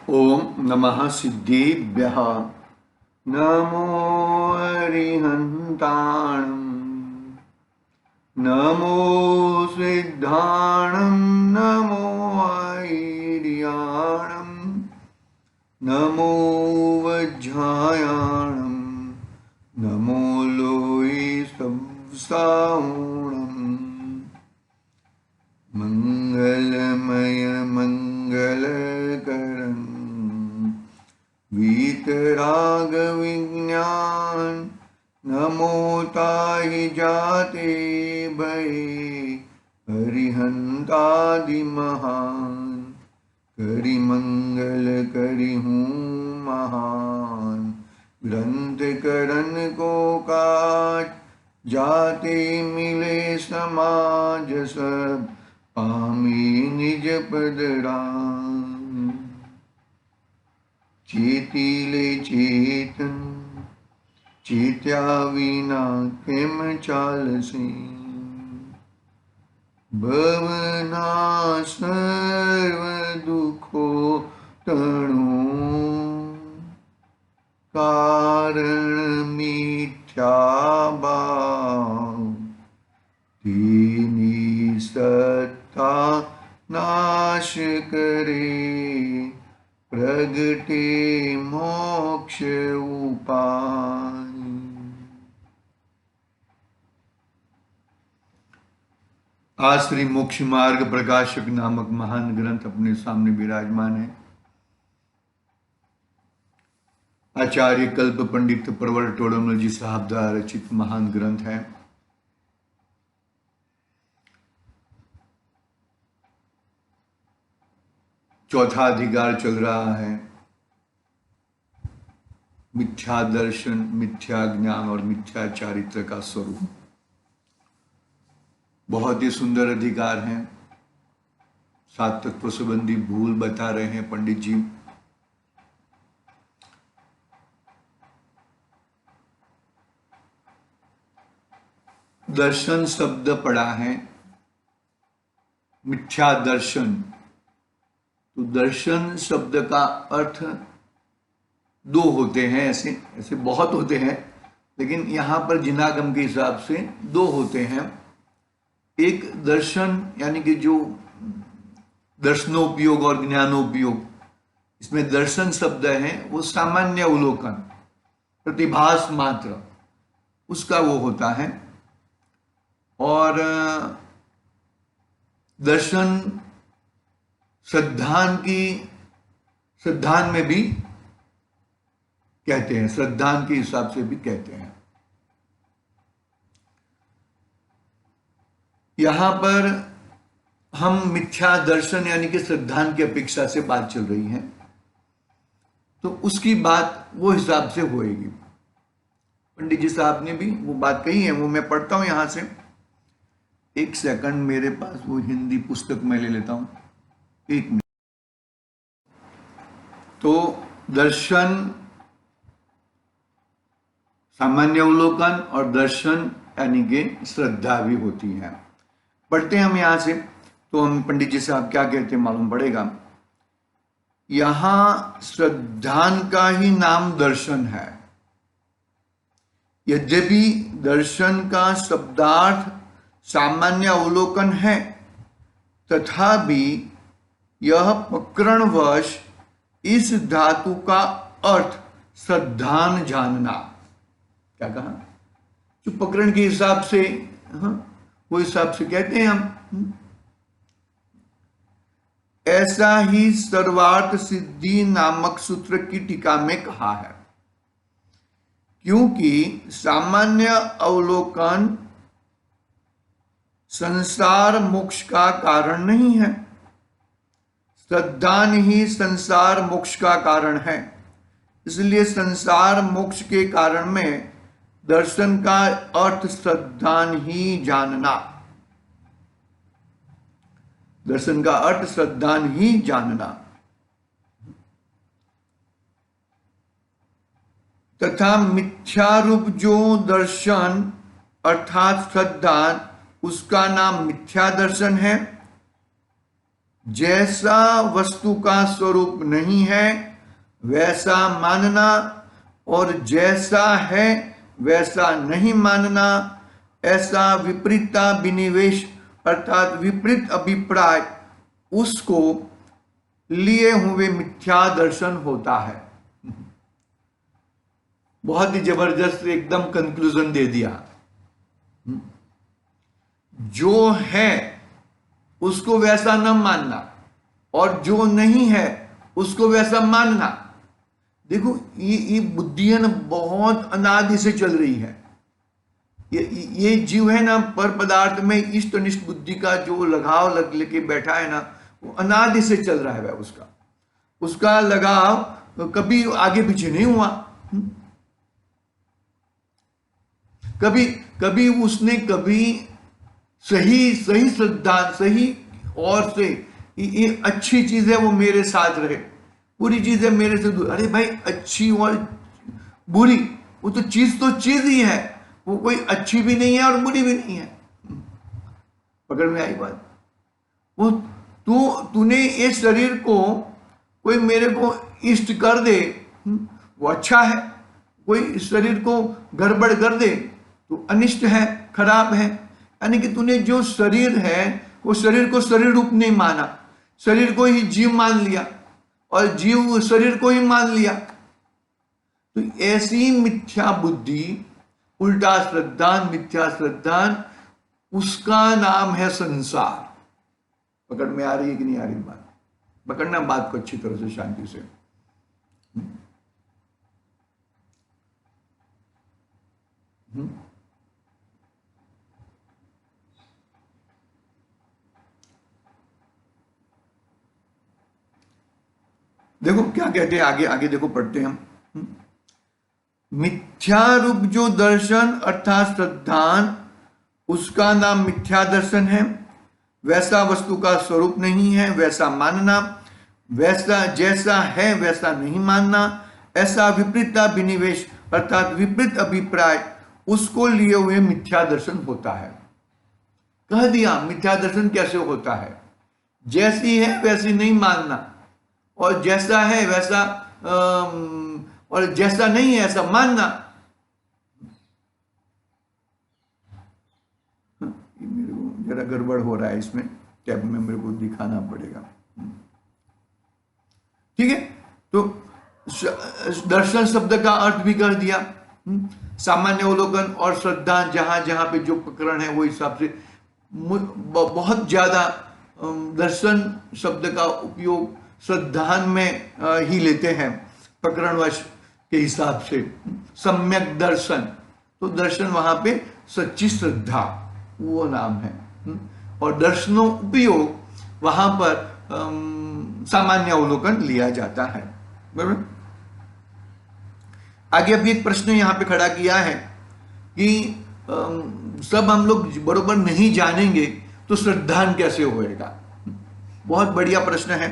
ओम नमः सिद्धेभ्यः। नमो अरिहन्ताणं, नमो सिद्धाणं, नमो ऐर्याणं, नमो वज्रायाणं, नमो लोये संसारणम्। मंगलमय मंगलकरं वीतराग विज्ञान, नमो ताहि जाते भये हरिहंतादि महान। करि मंगल करि हूँ महान, ग्रंथ करन को काज, जाते मिले समाज सब, पामी निज पद राम। चेतिले चेतन, चेत्या विना किम चालसी। भवना सर्व दुखो तणो, कारण मिथ्या भाव। तीनी सत्ता नाश करे, प्रगटे मोक्ष उपाय। आज श्री मोक्ष मार्ग प्रकाशक नामक महान ग्रंथ अपने सामने विराजमान है। आचार्य कल्प पंडित प्रवर टोडरमल जी साहब द्वारा रचित महान ग्रंथ है। चौथा अधिकार चल रहा है मिथ्या दर्शन, मिथ्या ज्ञान और मिथ्या चारित्र का स्वरूप। बहुत ही सुंदर अधिकार है। 7 तत्व संबंधी भूल बता रहे हैं पंडित जी। दर्शन शब्द पढ़ा है, मिथ्या दर्शन। तो दर्शन शब्द का अर्थ दो होते हैं, ऐसे बहुत होते हैं, लेकिन यहां पर जिनागम के हिसाब से दो होते हैं। एक दर्शन यानी कि जो दर्शनोपयोग और ज्ञानोपयोग, इसमें दर्शन शब्द है वो सामान्य अवलोकन, प्रतिभास मात्र, उसका वो होता है। और दर्शन श्रद्धान में भी कहते हैं, श्रद्धान के हिसाब से भी कहते हैं। यहां पर हम मिथ्या दर्शन यानी कि श्रद्धान की अपेक्षा से बात चल रही है, तो उसकी बात वो हिसाब से होएगी। पंडित जी साहब ने भी वो बात कही है, वो मैं पढ़ता हूं यहां से। एक सेकंड, मेरे पास वो हिंदी पुस्तक मैं ले लेता हूं, एक मिनट। तो दर्शन सामान्य अवलोकन और दर्शन यानी कि श्रद्धा भी होती है। पढ़ते हैं हम यहां से, तो हम पंडित जी साहब क्या कहते हैं मालूम पड़ेगा। यहां श्रद्धान का ही नाम दर्शन है। यद्यपि दर्शन का शब्दार्थ सामान्य अवलोकन है, तथापि यह प्रकरणवश इस धातु का अर्थ श्रद्धान जानना। क्या कहा? जो प्रकरण के हिसाब से, वो हिसाब से कहते हैं हम। ऐसा ही सर्वार्थ सिद्धि नामक सूत्र की टीका में कहा है। क्योंकि सामान्य अवलोकन संसार मोक्ष का कारण नहीं है, श्रद्धान ही संसार मोक्ष का कारण है। इसलिए संसार मोक्ष के कारण में दर्शन का अर्थ श्रद्धान ही जानना, दर्शन का अर्थ श्रद्धान ही जानना। तथा मिथ्यारूप जो दर्शन अर्थात श्रद्धान, उसका नाम मिथ्या दर्शन है। जैसा वस्तु का स्वरूप नहीं है वैसा मानना, और जैसा है वैसा नहीं मानना, ऐसा विपरीतता विनिवेश अर्थात विपरीत अभिप्राय उसको लिए हुए मिथ्या दर्शन होता है। बहुत ही जबरदस्त एकदम कंक्लूजन दे दिया। जो है उसको वैसा न मानना और जो नहीं है उसको वैसा मानना। देखो ये बुद्धि है ना, बहुत अनादि से चल रही है। ये जीव है ना, पर पदार्थ में इष्ट अनिष्ट बुद्धि का जो लगाव लग लेके बैठा है ना, वो अनादि से चल रहा है वह। उसका लगाव कभी आगे पीछे नहीं हुआ। कभी उसने कभी सही सिद्धांत सही और से ये अच्छी चीज है वो मेरे साथ रहे, बुरी चीज है मेरे से दूर। अरे भाई, अच्छी और बुरी वो तो चीज ही है, वो कोई अच्छी भी नहीं है और बुरी भी नहीं है। पकड़ में आई बात? वो तूने इस शरीर को कोई मेरे को इष्ट कर दे वो अच्छा है, कोई शरीर को गड़बड़ कर दे तो अनिष्ट है, खराब है। यानी कि तूने जो शरीर है वो शरीर को शरीर रूप नहीं माना, शरीर को ही जीव मान लिया और जीव शरीर को ही मान लिया। तो ऐसी मिथ्या बुद्धि, उल्टा श्रद्धान, मिथ्या श्रद्धान, उसका नाम है संसार। पकड़ में आ रही है कि नहीं आ रही बात? पकड़ना बात को अच्छी तरह से, शांति से। देखो क्या कहते हैं आगे, आगे देखो पढ़ते हैं हम। मिथ्या रूप जो दर्शन अर्थात श्रद्धान, उसका नाम मिथ्या दर्शन है। वैसा वस्तु का स्वरूप नहीं है वैसा मानना, वैसा जैसा है वैसा नहीं मानना, ऐसा विपरीतता विनिवेश अर्थात विपरीत अभिप्राय उसको लिए हुए मिथ्या दर्शन होता है। कह दिया मिथ्या दर्शन कैसे होता है? जैसी है वैसी नहीं मानना, और जैसा है वैसा और जैसा नहीं है ऐसा मानना। मेरे को जरा गड़बड़ हो रहा है इसमें, टैब में मेरे को दिखाना पड़ेगा। ठीक है, तो दर्शन शब्द का अर्थ भी कर दिया। सामान्य अवलोकन और श्रद्धा, जहां जहां पे जो प्रकरण है वो हिसाब से बहुत ज्यादा दर्शन शब्द का उपयोग श्रद्धान में ही लेते हैं प्रकरणवश के हिसाब से। सम्यक दर्शन, तो दर्शन वहां पे सच्ची श्रद्धा वो नाम है, और दर्शनों उपयोग वहां पर सामान्य अवलोकन लिया जाता है। बराबर। आगे अभी एक प्रश्न यहां पे खड़ा किया है कि सब हम लोग बरोबर नहीं जानेंगे तो श्रद्धान कैसे होएगा? बहुत बढ़िया प्रश्न है।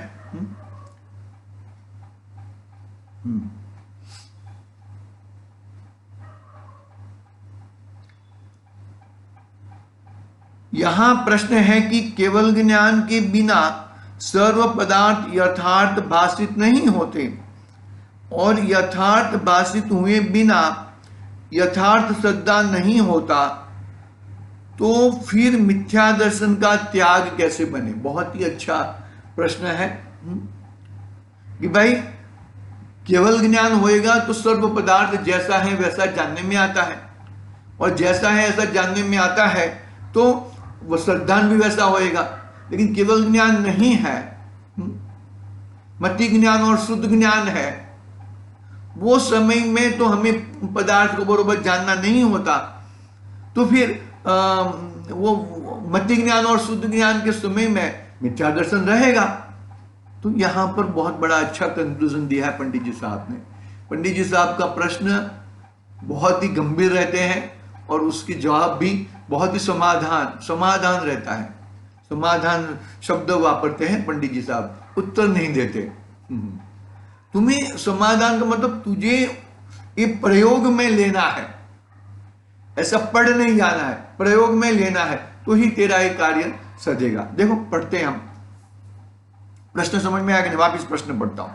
यहां प्रश्न है कि केवल ज्ञान के बिना सर्व पदार्थ यथार्थ भाषित नहीं होते, और यथार्थ भाषित हुए बिना यथार्थ श्रद्धा नहीं होता, तो फिर मिथ्या दर्शन का त्याग कैसे बने? बहुत ही अच्छा प्रश्न है कि भाई केवल ज्ञान होएगा तो सर्व पदार्थ जैसा है वैसा जानने में आता है, और जैसा है ऐसा जानने में आता है तो वह श्रद्धान भी वैसा होएगा। लेकिन केवल ज्ञान नहीं है, मति ज्ञान और शुद्ध ज्ञान है, वो समय में तो हमें पदार्थ को बरोबर जानना नहीं होता, तो फिर वो मति ज्ञान और शुद्ध ज्ञान के समय में मिथ्या दर्शन रहेगा। तो यहां पर बहुत बड़ा अच्छा कंक्लूजन दिया है पंडित जी साहब ने। पंडित जी साहब का प्रश्न बहुत ही गंभीर रहते हैं और उसके जवाब भी बहुत ही समाधान रहता है। समाधान शब्द वापरते हैं पंडित जी साहब, उत्तर नहीं देते। तुम्हें समाधान का मतलब तुझे ये प्रयोग में लेना है, ऐसा पढ़ नहीं जाना है, प्रयोग में लेना है, तो ही तेरा ये कार्य सजेगा। देखो पढ़ते हैं हम। प्रश्न समझ में आएगा? वापिस प्रश्न पढ़ता हूं।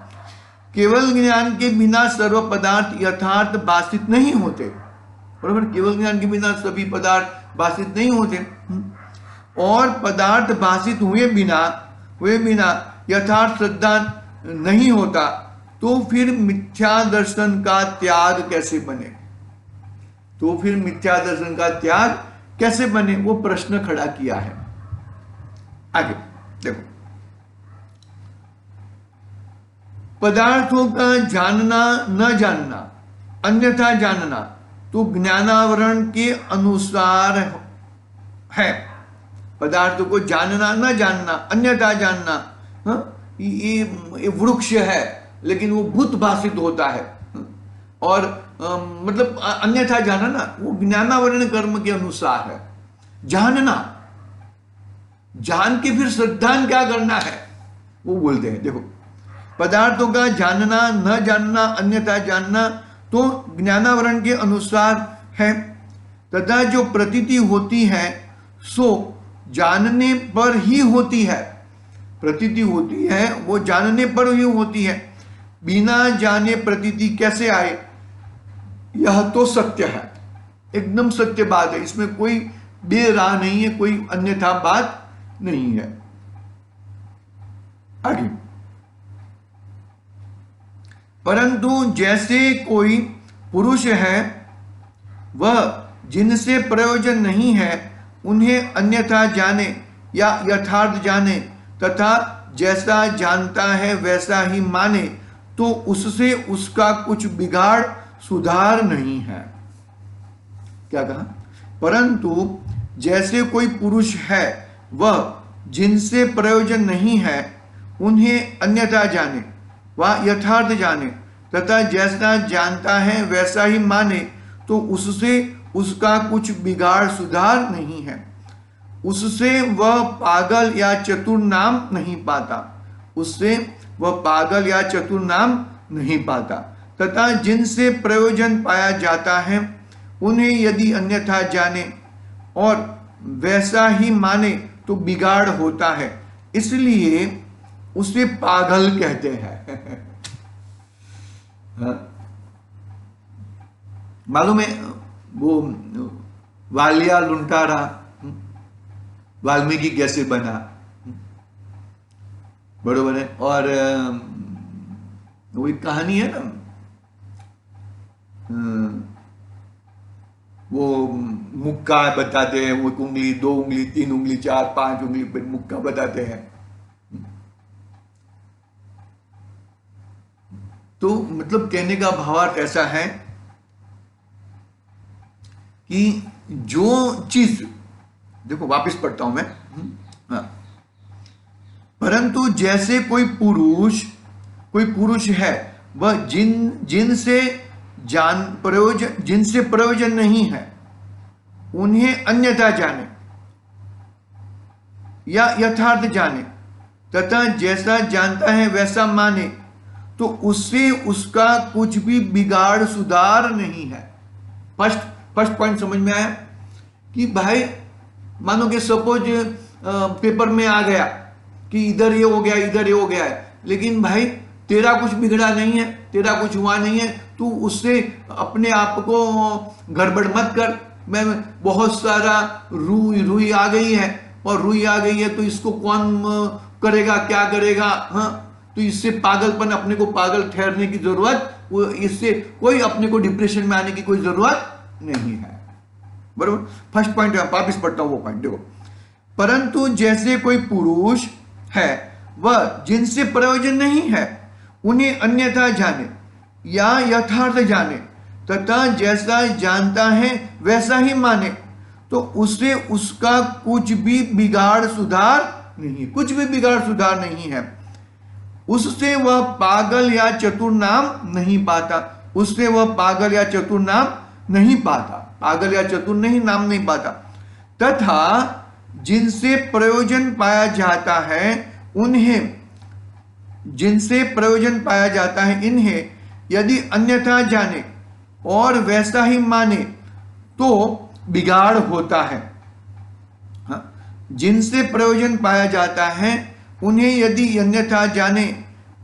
केवल ज्ञान के बिना सर्व पदार्थ यथार्थ भाषित नहीं होते, बराबर? केवल ज्ञान के बिना सभी पदार्थ भाषित नहीं होते, और पदार्थ भाषित हुए बिना यथार्थ श्रद्धा नहीं होता, तो फिर मिथ्या दर्शन का त्याग कैसे बने? तो फिर मिथ्या दर्शन का त्याग कैसे बने, वो प्रश्न खड़ा किया है। आगे देखो, पदार्थों का जानना न जानना, अन्यथा जानना, तो ज्ञानावरण के अनुसार है। पदार्थों को जानना न जानना, अन्यथा जानना, ये वृक्ष है लेकिन वो भूत भाषित होता है, और मतलब अन्यथा जानना वो ज्ञानावरण कर्म के अनुसार है। जानना, जान के फिर श्रद्धा क्या करना है, वो बोलते हैं। देखो, पदार्थों का जानना न जानना, अन्यथा जानना, तो ज्ञानावरण के अनुसार है, तथा जो प्रतीति होती है सो जानने पर ही होती है। प्रतीति होती है वो जानने पर ही होती है। बिना जाने प्रतीति कैसे आए? यह तो सत्य है, एकदम सत्य बात है, इसमें कोई बेराह नहीं है, कोई अन्यथा बात नहीं है। आगे, परंतु जैसे कोई पुरुष है वह जिनसे प्रयोजन नहीं है उन्हें अन्यथा जाने या यथार्थ जाने, तथा जैसा जानता है वैसा ही माने, तो उससे उसका कुछ बिगाड़ सुधार नहीं है। क्या कहा? परंतु जैसे कोई पुरुष है वह जिनसे प्रयोजन नहीं है उन्हें अन्यथा जाने व यथार्थ जाने, तथा जैसा जानता है वैसा ही माने, तो उससे उसका कुछ बिगाड़ सुधार नहीं है। उससे वह पागल या चतुर नाम नहीं पाता, उससे वह पागल या चतुर नाम नहीं पाता, तथा जिनसे प्रयोजन पाया जाता है उन्हें यदि अन्यथा जाने और वैसा ही माने तो बिगाड़ होता है, इसलिए उसे पागल कहते हैं। मालूम है वो वालिया लुंटारा वाल्मीकि कैसे बना, बरोबर है? और वो एक कहानी है ना, वो मुक्का बताते हैं, वो 1 उंगली 2 उंगली 3 उंगली 4 5 उंगली पर मुक्का बताते हैं। तो मतलब कहने का भावार्थ ऐसा है कि जो चीज, देखो वापस पढ़ता हूं मैं, परंतु जैसे कोई पुरुष है वह जिनसे प्रयोजन नहीं है उन्हें अन्यथा जाने या यथार्थ जाने, तथा जैसा जानता है वैसा माने, तो उससे उसका कुछ भी बिगाड़ सुधार नहीं है। फर्स्ट पॉइंट समझ में आया कि भाई मानो कि सपोज पेपर में आ गया कि इधर ये हो गया, इधर ये हो गया है, लेकिन भाई तेरा कुछ बिगड़ा नहीं है, तेरा कुछ हुआ नहीं है, तू उससे अपने आप को गड़बड़ मत कर। मैं बहुत सारा रुई आ गई है, और रुई आ गई है तो इसको कौन करेगा, क्या करेगा? हाँ, तो इससे पागलपन, अपने को पागल ठहरने की जरूरत, वो इससे कोई अपने को डिप्रेशन में आने की कोई जरूरत नहीं है, बरोबर? फर्स्ट पॉइंट वापिस पढ़ता हूं वो पॉइंट, देखो, परंतु जैसे कोई पुरुष है वह जिनसे प्रयोजन नहीं है उन्हें अन्यथा जाने या यथार्थ जाने, तथा जैसा जानता है वैसा ही माने, तो उससे उसका कुछ भी बिगाड़ सुधार नहीं, कुछ भी बिगाड़ सुधार नहीं है। उससे वह पागल या चतुर नाम नहीं पाता, उससे वह पागल या चतुर नाम नहीं पाता, पागल या चतुर नाम नहीं पाता, तथा जिनसे प्रयोजन पाया जाता है उन्हें, जिनसे प्रयोजन पाया जाता है इन्हें यदि अन्यथा जाने और वैसा ही माने तो बिगाड़ होता है। हाँ? जिनसे प्रयोजन पाया जाता है उन्हें यदि अन्यथा जाने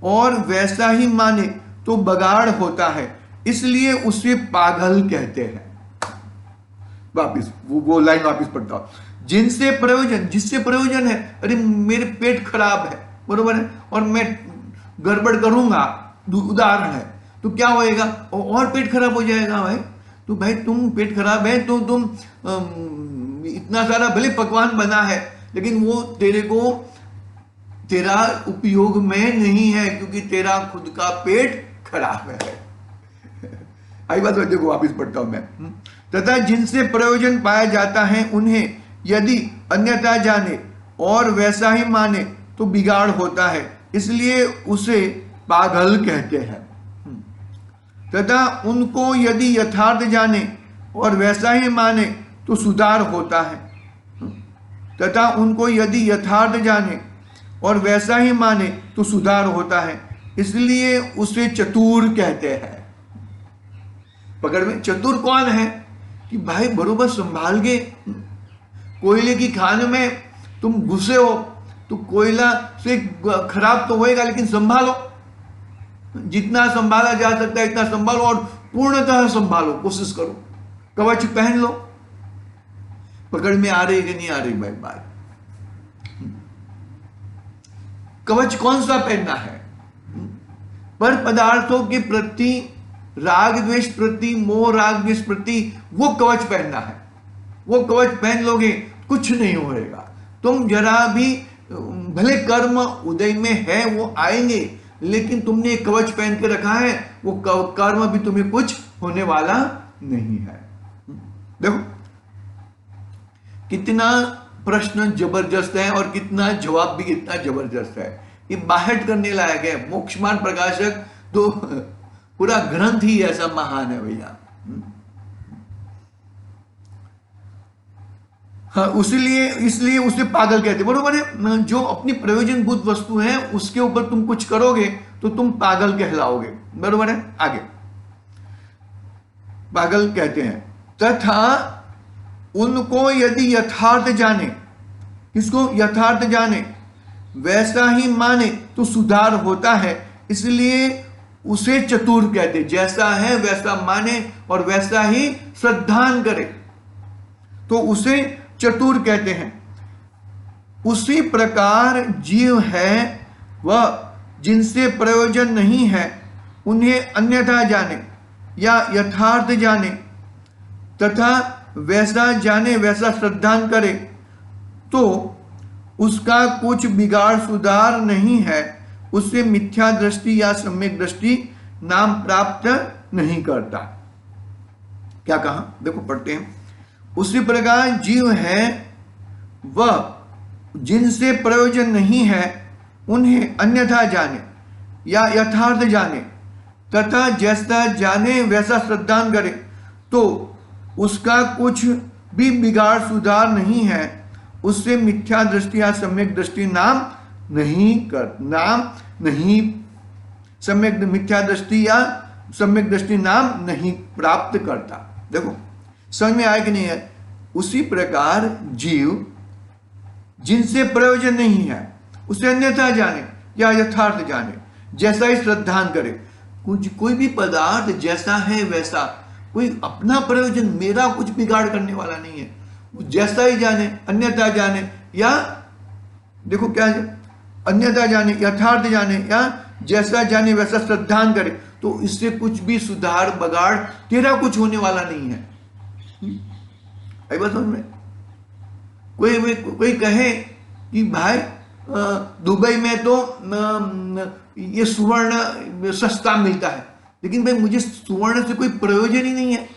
और वैसा ही माने तो बगाड़ होता है, इसलिए उसे पागल कहते हैं। वापिस वो लाइन वापिस पढ़ता हूं। जिनसे प्रयोजन, जिससे प्रयोजन है, अरे मेरे पेट खराब है, बरोबर है, और मैं गड़बड़ करूंगा, उदाहरण है, तो क्या होएगा, और पेट खराब हो जाएगा भाई। तो भाई तुम पेट खराब है तो तुम इतना सारा भले पकवान बना है, लेकिन वो तेरे को तेरा उपयोग में नहीं है, क्योंकि तेरा खुद का पेट खराब है। आई बात, देखो वापिस पढ़ता हूं मैं। तथा जिनसे प्रयोजन पाया जाता है उन्हें यदि अन्यथा जाने और वैसा ही माने तो बिगाड़ होता है, इसलिए उसे पागल कहते हैं। तथा उनको यदि यथार्थ जाने और वैसा ही माने तो सुधार होता है। तथा उनको यदि यथार्थ जाने और वैसा ही माने तो सुधार होता है, इसलिए उसे चतुर कहते हैं। पकड़ में, चतुर कौन है कि भाई बरोबर संभाल के, कोयले की खान में तुम घुसे हो तो कोयला से खराब तो होएगा, लेकिन संभालो, जितना संभाला जा सकता है इतना संभालो और पूर्णतः संभालो, कोशिश करो, कवच पहन लो। पकड़ में आ रही कि नहीं आ रही भाई बात? कवच कौन सा पहनना है? पर पदार्थों के प्रति, राग द्वेष प्रति, मोह राग द्वेष प्रति, वो कवच पहनना है। वो कवच पहन लोगे कुछ नहीं होएगा। तुम जरा भी, भले कर्म उदय में है वो आएंगे, लेकिन तुमने एक कवच पहन के रखा है, वो कर्म भी तुम्हें कुछ होने वाला नहीं है। देखो कितना प्रश्न जबरदस्त है और कितना जवाब भी कितना जबरदस्त है। ये बाहर करने लायक है। मोक्षमार्ग प्रकाशक तो पूरा ग्रंथ ही ऐसा महान है भैया। हाँ, इसलिए उसे पागल कहते, बरोबर है। जो अपनी प्रयोजनभूत वस्तु है उसके ऊपर तुम कुछ करोगे तो तुम पागल कहलाओगे, बरोबर है। आगे पागल कहते हैं। तथा उनको यदि यथार्थ जाने, किसको? यथार्थ जाने, वैसा ही माने तो सुधार होता है, इसलिए उसे चतुर कहते। जैसा है वैसा माने और वैसा ही श्रद्धान करे तो उसे चतुर कहते हैं। उसी प्रकार जीव है वह जिनसे प्रयोजन नहीं है उन्हें अन्यथा जाने या यथार्थ जाने तथा वैसा जाने वैसा श्रद्धान करे तो उसका कुछ बिगाड़ सुधार नहीं है, उससे मिथ्या दृष्टि या सम्यक दृष्टि नाम प्राप्त नहीं करता। क्या कहा? देखो पढ़ते हैं। उसी प्रकार जीव है वह जिनसे प्रयोजन नहीं है उन्हें अन्यथा जाने या यथार्थ जाने तथा जैसा जाने वैसा श्रद्धान करे तो उसका कुछ भी बिगाड़ सुधार नहीं है, उससे मिथ्या दृष्टि या सम्यक दृष्टि नाम मिथ्या दृष्टि या सम्यक दृष्टि नाम नहीं प्राप्त करता। देखो समझ में आया कि नहीं है? उसी प्रकार जीव जिनसे प्रयोजन नहीं है उसे अन्यथा जाने या यथार्थ जाने, जैसा ही श्रद्धान करे। कोई भी पदार्थ जैसा है वैसा, कोई अपना प्रयोजन, मेरा कुछ बिगाड़ करने वाला नहीं है, जैसा ही जाने, अन्यथा जाने या देखो क्या है, अन्यथा जाने, यथार्थ जाने या जैसा जाने वैसा श्रद्धान करे तो इससे कुछ भी सुधार बगाड़ तेरा कुछ होने वाला नहीं है। आई बात समझ में? कोई कहे कि भाई दुबई में तो ये सुवर्ण सस्ता मिलता है, लेकिन भाई मुझे सुवर्ण से कोई प्रयोजन ही नहीं है,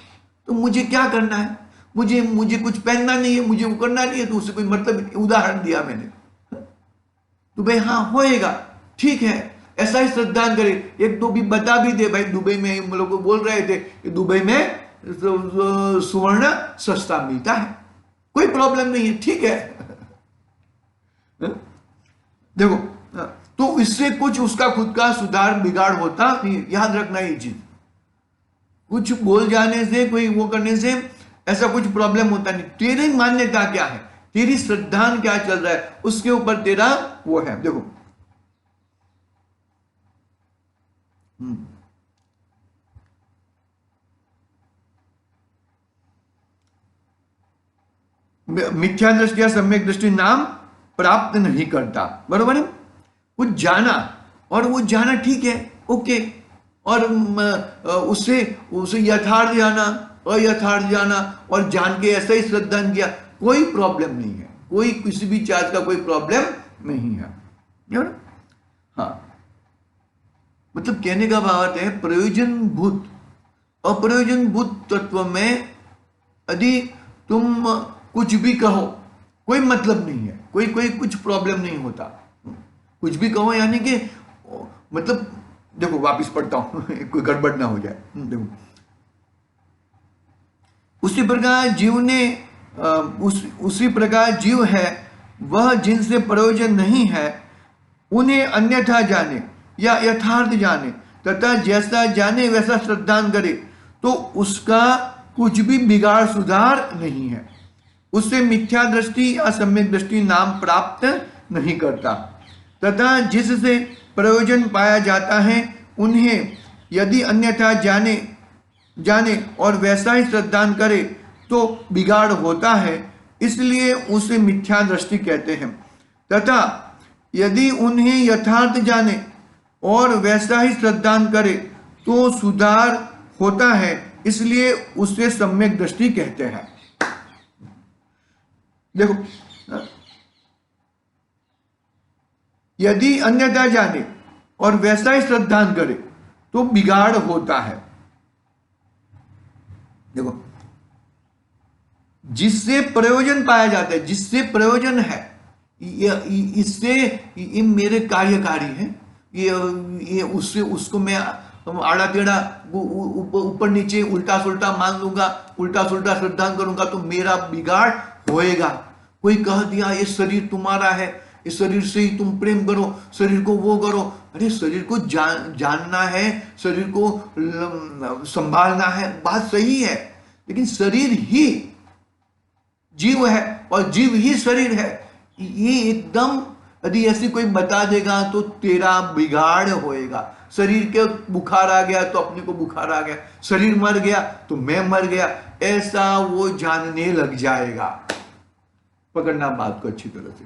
तो मुझे क्या करना है? मुझे कुछ पहनना नहीं है, मुझे वो करना नहीं है, तो उससे कोई मतलब, उदाहरण दिया मैंने। तो भाई हाँ होएगा, ठीक है, ऐसा ही श्रद्धान करे। एक दो भी बता भी दे भाई, दुबई में हम लोग बोल रहे थे कि दुबई में सुवर्ण सस्ता मिलता है, कोई प्रॉब्लम नहीं है, ठीक है। देखो तो इससे कुछ उसका खुद का सुधार बिगाड़ होता नहीं, याद रखना ये चीज। कुछ बोल जाने से, कोई वो करने से ऐसा कुछ प्रॉब्लम होता नहीं। तेरी मान्यता क्या है, तेरी श्रद्धान क्या चल रहा है, उसके ऊपर तेरा वो है। देखो मिथ्या दृष्टि या सम्यक दृष्टि नाम प्राप्त नहीं करता। बरोबर है, कुछ जाना और वो जाना ठीक है, ओके, और उससे उसे यथार्थ जाना अयथार्थ जाना और जान के ऐसा ही श्रद्धा किया, कोई प्रॉब्लम नहीं है, कोई किसी भी चार्ज का कोई प्रॉब्लम नहीं है। हाँ, मतलब कहने का भाव है प्रयोजन भूत अप्रयोजन भूत तत्व में यदि तुम कुछ भी कहो कोई मतलब नहीं है, कोई कोई कुछ प्रॉब्लम नहीं होता, कुछ भी कहो यानी कि मतलब देखो वापिस पढ़ता हूं कोई गड़बड़ ना हो जाए। देखो उसी प्रकार जीव ने उसी प्रकार जीव है वह जिनसे प्रयोजन नहीं है उन्हें अन्यथा जाने या यथार्थ जाने तथा जैसा जाने वैसा श्रद्धान करे तो उसका कुछ भी बिगाड़ सुधार नहीं है, उससे मिथ्या दृष्टि या सम्यक दृष्टि नाम प्राप्त नहीं करता तथा जिससे प्रयोजन पाया जाता है उन्हें यदि अन्यथा जाने और वैसा ही श्रद्धान करे तो बिगाड़ होता है, इसलिए उसे मिथ्या दृष्टि कहते हैं तथा यदि उन्हें यथार्थ जाने और वैसा ही श्रद्धान करे तो सुधार होता है, इसलिए उसे सम्यक दृष्टि कहते हैं। देखो यदि अन्यथा जाने और वैसा ही श्रद्धान करे तो बिगाड़ होता है। देखो जिससे प्रयोजन पाया जाता है, जिससे प्रयोजन है, इससे ये मेरे कार्यकारी है, ये उससे उसको मैं आड़ा टेढ़ा ऊपर नीचे उल्टा सुल्टा मान लूंगा, उल्टा सुल्टा श्रद्धान करूंगा तो मेरा बिगाड़ होएगा। कोई कह दिया ये शरीर तुम्हारा है, इस शरीर से ही तुम प्रेम करो, शरीर को वो करो, अरे शरीर को जानना है, शरीर को संभालना है, बात सही है, लेकिन शरीर ही जीव है और जीव ही शरीर है, ये एकदम यदि ऐसी कोई बता देगा तो तेरा बिगाड़ होएगा। शरीर के बुखार आ गया तो अपने को बुखार आ गया, शरीर मर गया तो मैं मर गया, ऐसा वो जानने लग जाएगा। पकड़ना बात को अच्छी तरह से,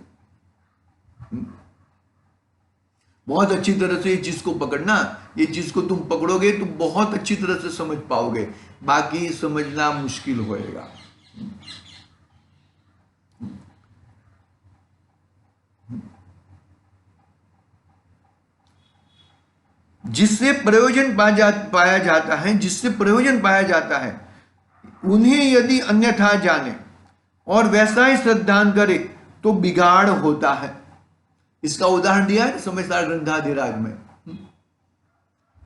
बहुत अच्छी तरह से ये चीज को पकड़ना, ये चीज को तुम पकड़ोगे तो बहुत अच्छी तरह से समझ पाओगे, बाकी समझना मुश्किल होएगा। जिससे प्रयोजन पाया जाता है, जिससे प्रयोजन पाया जाता है उन्हें यदि अन्यथा जाने और वैसा ही श्रद्धान करे तो बिगाड़ होता है। इसका उदाहरण दिया है समझदार ग्रंथाधिराज में।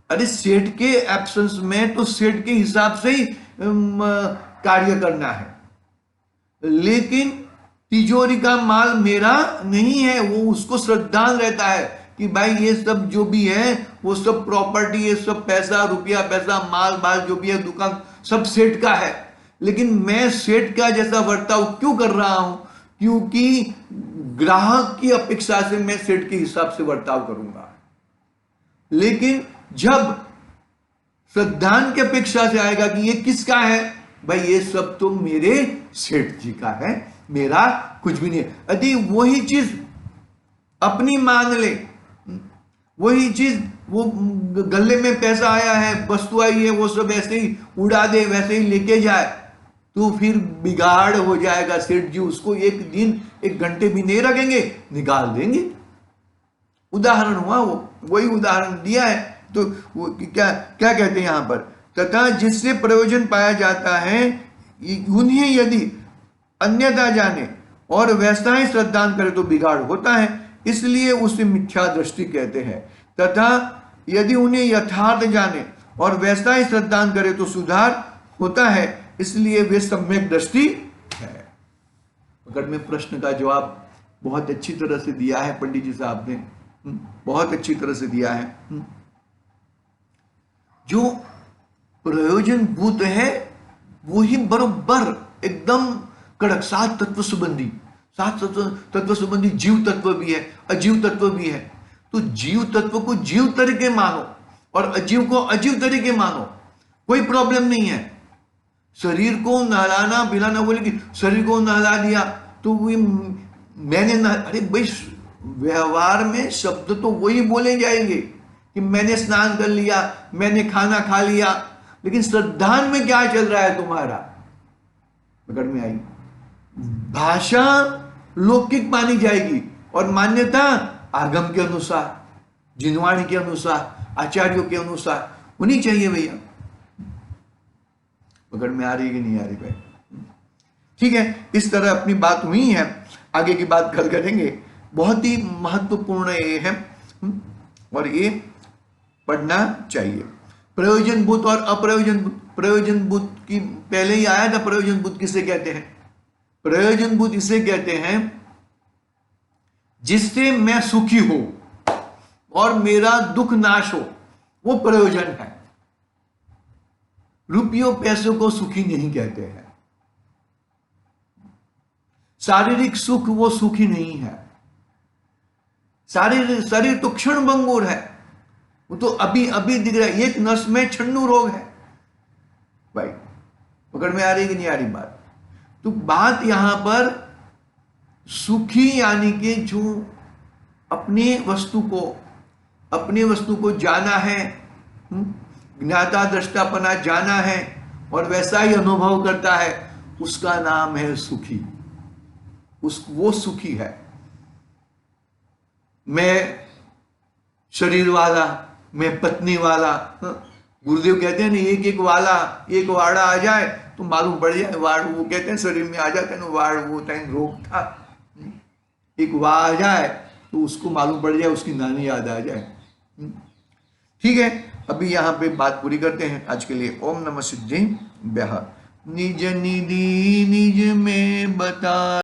अरे सेठ के एब्सेंस में तो सेठ के हिसाब से ही कार्य करना है, लेकिन तिजोरी का माल मेरा नहीं है, वो उसको श्रद्धान रहता है कि भाई ये सब जो भी है वो सब प्रॉपर्टी, ये सब पैसा रुपया पैसा माल बाल जो भी है दुकान सब सेठ का है, लेकिन मैं सेठ का जैसा बर्ताव क्यों कर रहा हूं? क्योंकि ग्राहक की अपेक्षा से मैं सेठ के हिसाब से बर्ताव करूंगा। लेकिन जब श्रद्धान की अपेक्षा से आएगा कि ये किसका है, भाई ये सब तो मेरे सेठ जी का है, मेरा कुछ भी नहीं है, यदि वही चीज अपनी मान ले, वही चीज वो गले में पैसा आया है, वस्तु आई है, वो सब ऐसे ही उड़ा दे, वैसे ही लेके जाए, तो फिर बिगाड़ हो जाएगा। सेठ जी उसको एक दिन एक घंटे भी नहीं रखेंगे, निकाल देंगे। उदाहरण हुआ, वो वही उदाहरण दिया है। तो वो क्या क्या कहते हैं यहां पर, तथा जिससे प्रयोजन पाया जाता है उन्हें यदि अन्यथा जाने और वैसा ही श्रद्धान करे तो बिगाड़ होता है, इसलिए उसे मिथ्या दृष्टि कहते हैं। तथा यदि उन्हें यथार्थ जाने और वैसा ही श्रद्धान करे तो सुधार होता है, इसलिए वे सम्यक दृष्टि है। अगर मैं प्रश्न का जवाब बहुत अच्छी तरह से दिया है पंडित जी साहब ने, बहुत अच्छी तरह से दिया है। जो प्रयोजन भूत है वो ही बरोबर एकदम कड़क, सात तत्व संबंधी, सात तत्व संबंधी जीव तत्व भी है, अजीव तत्व भी है। तो जीव तत्व को जीव तरीके मानो और अजीव को अजीव तरीके मानो, कोई प्रॉब्लम नहीं है। शरीर को नहलाना पिलाना, बोले कि शरीर को नहला दिया तो मैंने अरे भाई, व्यवहार में शब्द तो वही बोले जाएंगे कि मैंने स्नान कर लिया, मैंने खाना खा लिया, लेकिन श्रद्धान में क्या चल रहा है तुम्हारा, पकड़ में आई। भाषा लौकिक मानी जाएगी और मान्यता आगम के अनुसार, जिनवाणी के अनुसार, आचार्यों के अनुसार होनी चाहिए भैया। पकड़ में आ रही कि नहीं आ रही भाई? ठीक है, इस तरह अपनी बात हुई है, आगे की बात कल करेंगे। बहुत ही महत्वपूर्ण ये है और ये पढ़ना चाहिए। प्रयोजनभूत और अप्रयोजनभूत। प्रयोजनभूत की पहले ही आया था। प्रयोजनभूत किसे कहते हैं? प्रयोजनभूत इसे कहते हैं जिससे मैं सुखी हूं और मेरा दुख नाश हो, वो प्रयोजन है। रुपयों पैसों को सुखी नहीं कहते हैं। शारीरिक सुख वो सुखी नहीं है। शरीर तो क्षण भंगुर है, वो तो अभी अभी दिख रहा है। एक नस में छन्नू रोग है भाई। पकड़ में आ रही कि नहीं आ रही बात? तो बात यहां पर सुखी यानी कि जो अपने वस्तु को जाना है, ज्ञाता दृष्टापना जाना है और वैसा ही अनुभव करता है, उसका नाम है सुखी। वो सुखी है। मैं शरीर वाला, मैं पत्नी वाला, गुरुदेव कहते हैं ना, एक वाड़ा आ जाए तो मालूम पड़ जाए। वाड़ वो कहते हैं शरीर में आ जाते हैं ना, वाड़ वो टाइम रोग था, एक वाह आ जाए तो उसको मालूम पड़ जाए, उसकी नानी याद आ जाए। ठीक है, अभी यहाँ पे बात पूरी करते हैं आज के लिए। ओम नमः सिद्धि। निज निधि निज में बता